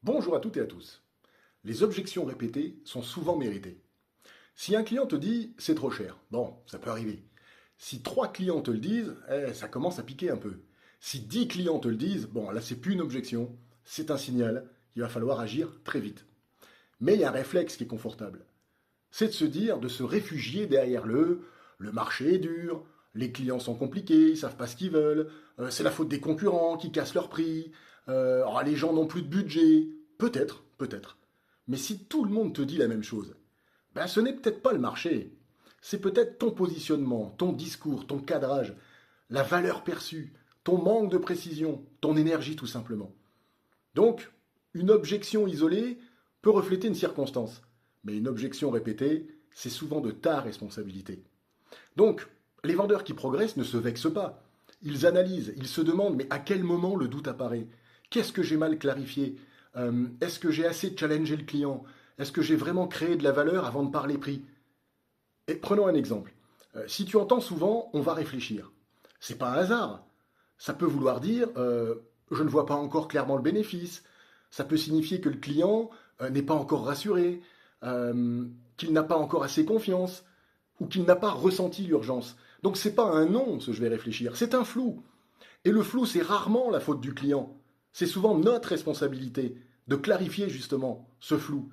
Bonjour à toutes et à tous. Les objections répétées sont souvent méritées. Si un client te dit c'est trop cher, bon, ça peut arriver. Si 3 clients te le disent, ça commence à piquer un peu. Si 10 clients te le disent, bon, là c'est plus une objection, c'est un signal, il va falloir agir très vite. Mais il y a un réflexe qui est confortable. C'est de se dire, de se réfugier derrière le marché est dur, les clients sont compliqués, ils savent pas ce qu'ils veulent, c'est la faute des concurrents qui cassent leurs prix, les gens n'ont plus de budget. Peut-être, peut-être. Mais si tout le monde te dit la même chose, ben ce n'est peut-être pas le marché. C'est peut-être ton positionnement, ton discours, ton cadrage, la valeur perçue, ton manque de précision, ton énergie tout simplement. Donc, une objection isolée peut refléter une circonstance, mais une objection répétée, c'est souvent de ta responsabilité. Donc, les vendeurs qui progressent ne se vexent pas. Ils analysent, ils se demandent, mais à quel moment le doute apparaît? Qu'est-ce que j'ai mal clarifié? Est-ce que j'ai assez challengé le client? Est-ce que j'ai vraiment créé de la valeur avant de parler prix? Et prenons un exemple. Si tu entends souvent, on va réfléchir. C'est pas un hasard. Ça peut vouloir dire, je ne vois pas encore clairement le bénéfice. Ça peut signifier que le client n'est pas encore rassuré, qu'il n'a pas encore assez confiance, ou qu'il n'a pas ressenti l'urgence. Donc c'est pas un non, ce je vais réfléchir, c'est un flou. Et le flou, c'est rarement la faute du client. C'est souvent notre responsabilité de clarifier justement ce flou.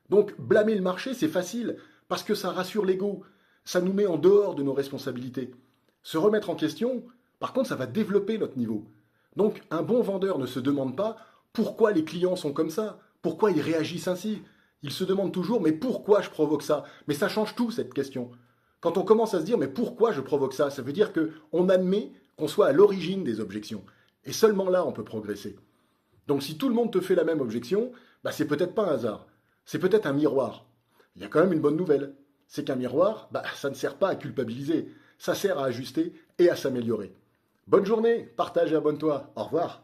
Donc blâmer le marché, c'est facile, parce que ça rassure l'ego, ça nous met en dehors de nos responsabilités. Se remettre en question, par contre, ça va développer notre niveau. Donc un bon vendeur ne se demande pas pourquoi les clients sont comme ça, pourquoi ils réagissent ainsi. Il se demande toujours mais pourquoi je provoque ça? Mais ça change tout cette question. Quand on commence à se dire mais pourquoi je provoque ça, ça veut dire qu'on admet qu'on soit à l'origine des objections. Et seulement là on peut progresser. Donc si tout le monde te fait la même objection, bah, c'est peut-être pas un hasard. C'est peut-être un miroir. Il y a quand même une bonne nouvelle. C'est qu'un miroir, bah, ça ne sert pas à culpabiliser. Ça sert à ajuster et à s'améliorer. Bonne journée, partage et abonne-toi. Au revoir.